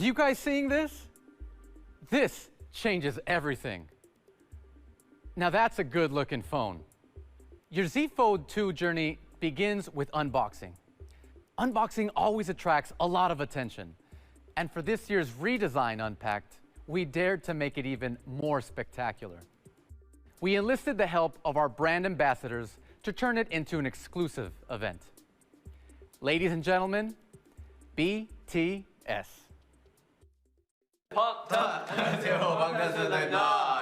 you guys seeing this? This changes everything. Now that's a good-looking phone. Your Z Fold 2 journey begins with unboxing. Unboxing always attracts a lot of attention. And for this year's redesign Unpacked, we dared to make it even more spectacular. We enlisted the help of our brand ambassadors to turn it into an exclusive event. Ladies and gentlemen, BTS. 안녕하세요, 방탄소년단입니다.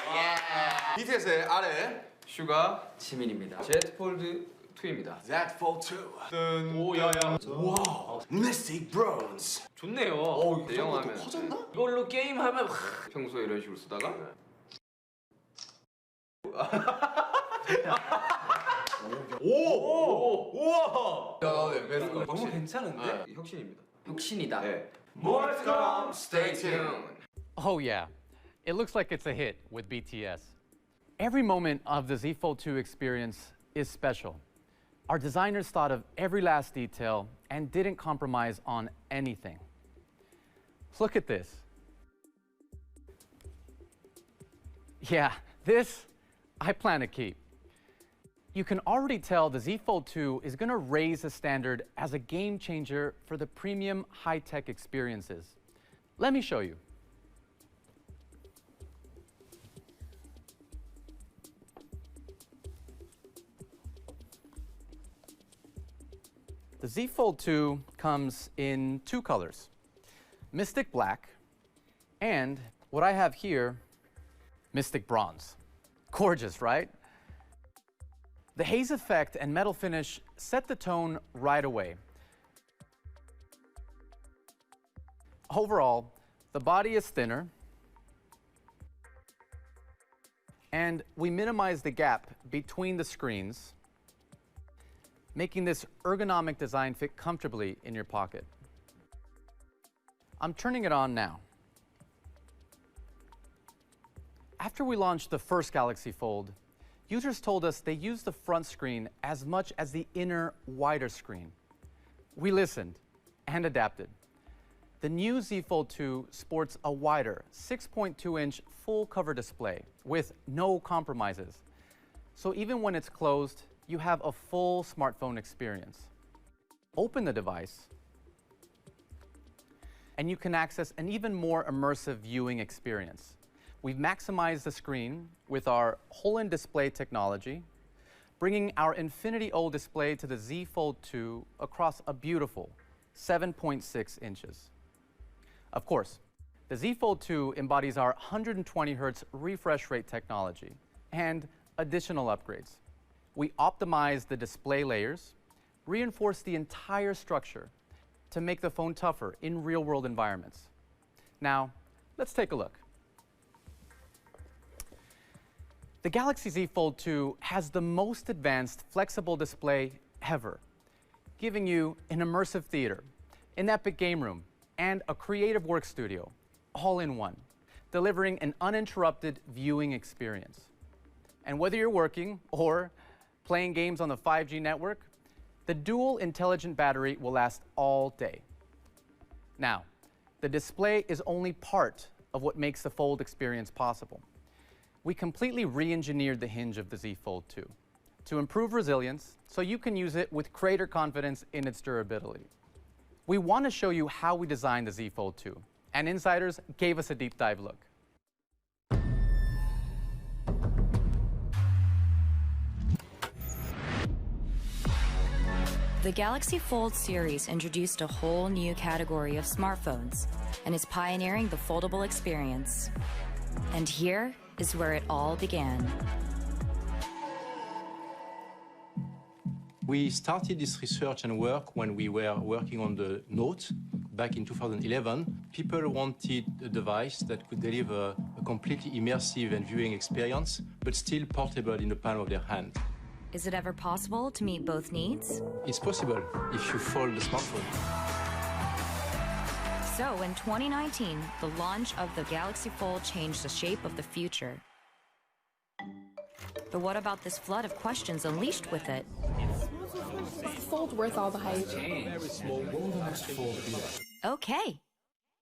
BTS의 아래 슈가 지민입니다. Z 폴드 2입니다. Z Fold 2. 오야야. 와우. Mystic Bronze. 좋네요. 대형하면 커졌나? 이걸로 게임하면 평소에 이런 식으로 쓰다가 오! 우와! 너무 괜찮은데? 혁신입니다. 혁신이다. 네. More to come. Stay tuned. Oh yeah, it looks like it's a hit with BTS. Every moment of the Z Fold 2 experience is special. Our designers thought of every last detail and didn't compromise on anything. Look at this. Yeah, this I plan to keep. You can already tell the Z Fold 2 is going to raise the standard as a game changer for the premium high-tech experiences. Let me show you. The Z Fold 2 comes in two colors, Mystic Black and what I have here, Mystic Bronze. Gorgeous, right? The haze effect and metal finish set the tone right away. Overall, the body is thinner, and we minimize the gap between the screens, making this ergonomic design fit comfortably in your pocket. I'm turning it on now. After we launched the first Galaxy Fold, users told us they used the front screen as much as the inner, wider screen. We listened and adapted. The new Z Fold 2 sports a wider 6.2-inch full-cover display with no compromises. So even when it's closed, you have a full smartphone experience. Open the device, and you can access an even more immersive viewing experience. We've maximized the screen with our whole-in display technology, bringing our Infinity O display to the Z Fold 2 across a beautiful 7.6 inches. Of course, the Z Fold 2 embodies our 120 Hz refresh rate technology and additional upgrades. We optimized the display layers, reinforced the entire structure to make the phone tougher in real-world environments. Now, let's take a look. The Galaxy Z Fold 2 has the most advanced flexible display ever, giving you an immersive theater, an epic game room, and a creative work studio, all in one, delivering an uninterrupted viewing experience. And whether you're working or playing games on the 5G network, the dual intelligent battery will last all day. Now, the display is only part of what makes the Fold experience possible. We completely re-engineered the hinge of the Z Fold 2 to improve resilience so you can use it with greater confidence in its durability. We want to show you how we designed the Z Fold 2, and insiders gave us a deep dive look. The Galaxy Fold series introduced a whole new category of smartphones and is pioneering the foldable experience. And here is where it all began. We started this research and work when we were working on the Note back in 2011. People wanted a device that could deliver a completely immersive and viewing experience, but still portable in the palm of their hand. Is it ever possible to meet both needs? It's possible if you fold the smartphone. So in 2019, the launch of the Galaxy Fold changed the shape of the future. But what about this flood of questions unleashed with it? Is the Fold worth all the hype? Okay,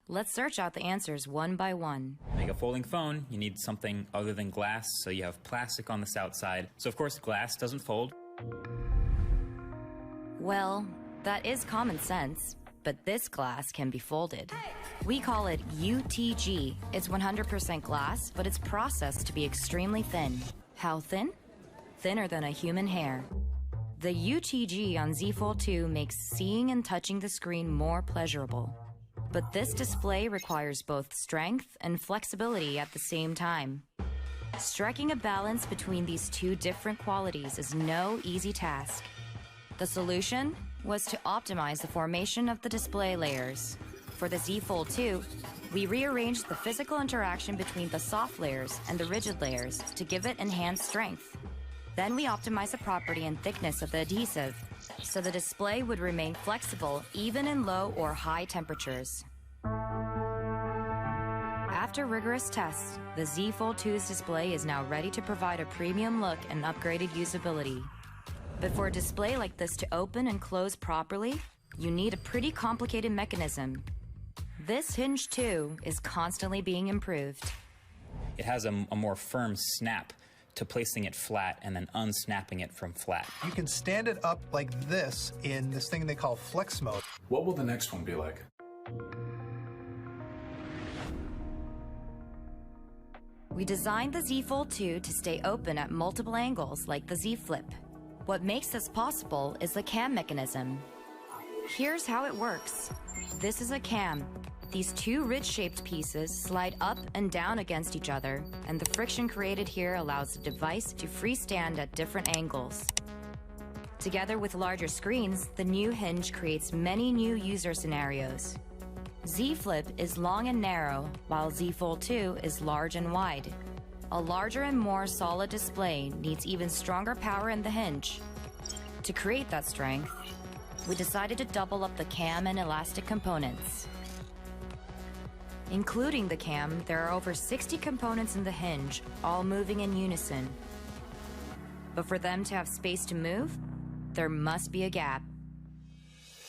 Let's search out the answers one by one. To make a folding phone, you need something other than glass, so you have plastic on this outside. So of course, glass doesn't fold. Well, that is common sense, but this glass can be folded. We call it UTG. It's 100% glass, but it's processed to be extremely thin. How thin? Thinner than a human hair. The UTG on Z Fold 2 makes seeing and touching the screen more pleasurable. But this display requires both strength and flexibility at the same time. Striking a balance between these two different qualities is no easy task. The solution was to optimize the formation of the display layers. For the Z Fold 2, we rearranged the physical interaction between the soft layers and the rigid layers to give it enhanced strength. Then we optimized the property and thickness of the adhesive, so the display would remain flexible even in low or high temperatures. After rigorous tests, the Z Fold 2's display is now ready to provide a premium look and upgraded usability. But for a display like this to open and close properly, you need a pretty complicated mechanism. This hinge, too, is constantly being improved. It has a more firm snap to placing it flat and then unsnapping it from flat. You can stand it up like this in this thing they call flex mode. What will the next one be like? We designed the Z Fold 2 to stay open at multiple angles like the Z Flip. What makes this possible is the cam mechanism. Here's how it works. This is a cam. These two ridge-shaped pieces slide up and down against each other, and the friction created here allows the device to freestand at different angles. Together with larger screens, the new hinge creates many new user scenarios. Z Flip is long and narrow, while Z Fold 2 is large and wide. A larger and more solid display needs even stronger power in the hinge. To create that strength, we decided to double up the cam and elastic components. Including the cam, there are over 60 components in the hinge, all moving in unison. But for them to have space to move, there must be a gap.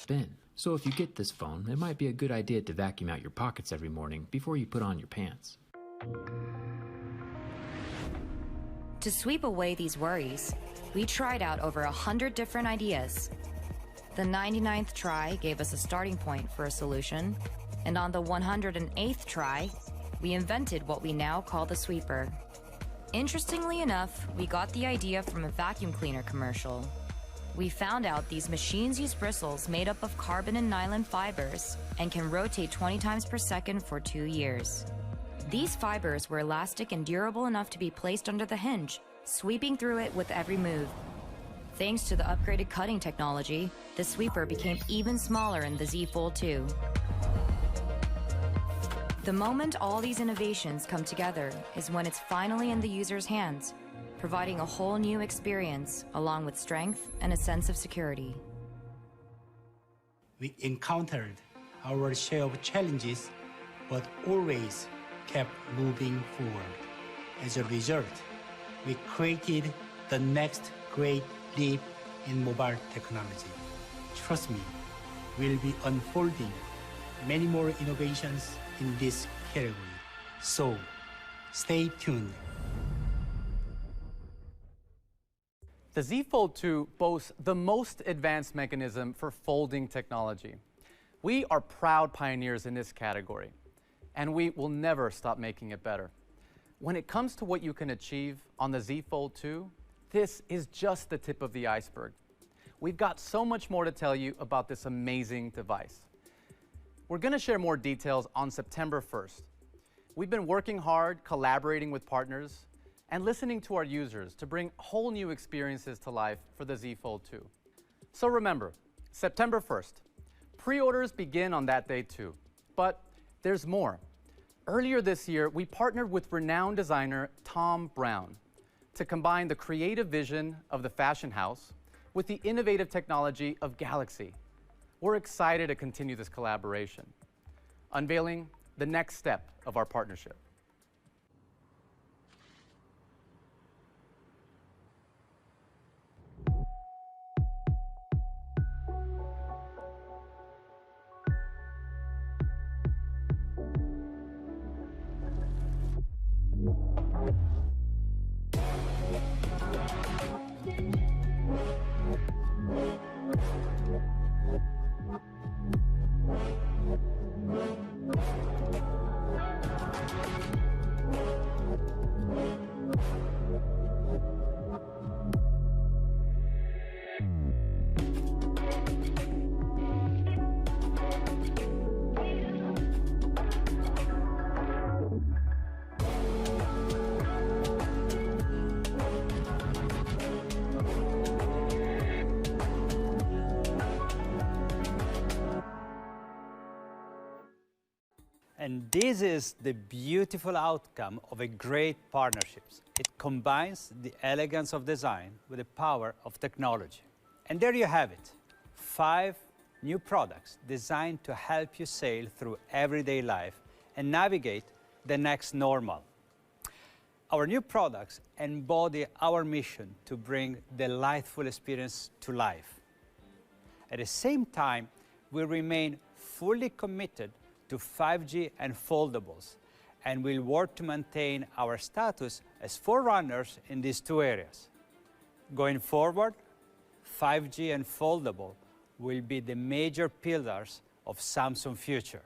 Ben, so if you get this phone, it might be a good idea to vacuum out your pockets every morning before you put on your pants. To sweep away these worries, we tried out over 100 different ideas. The 99th try gave us a starting point for a solution, and on the 108th try, we invented what we now call the sweeper. Interestingly enough, we got the idea from a vacuum cleaner commercial. We found out these machines use bristles made up of carbon and nylon fibers and can rotate 20 times per second for 2 years. These fibers were elastic and durable enough to be placed under the hinge, sweeping through it with every move. Thanks to the upgraded cutting technology, the sweeper became even smaller in the Z Fold 2. The moment all these innovations come together is when it's finally in the user's hands, providing a whole new experience along with strength and a sense of security. We encountered our share of challenges, but always kept moving forward. As a result, we created the next great leap in mobile technology. Trust me, we'll be unfolding many more innovations in this category. So, stay tuned. The Z Fold 2 boasts the most advanced mechanism for folding technology. We are proud pioneers in this category, and we will never stop making it better. When it comes to what you can achieve on the Z Fold 2, this is just the tip of the iceberg. We've got so much more to tell you about this amazing device. We're going to share more details on September 1st. We've been working hard, collaborating with partners, and listening to our users to bring whole new experiences to life for the Z Fold 2. So remember, September 1st. Pre-orders begin on that day too. But there's more. Earlier this year, we partnered with renowned designer Tom Brown to combine the creative vision of the fashion house with the innovative technology of Galaxy. We're excited to continue this collaboration, unveiling the next step of our partnership. And this is the beautiful outcome of a great partnership. It combines the elegance of design with the power of technology. And there you have it, 5 new products designed to help you sail through everyday life and navigate the next normal. Our new products embody our mission to bring delightful experience to life. At the same time, we remain fully committed to 5G and foldables, and will work to maintain our status as forerunners in these 2 areas. Going forward, 5G and foldable will be the major pillars of Samsung's future.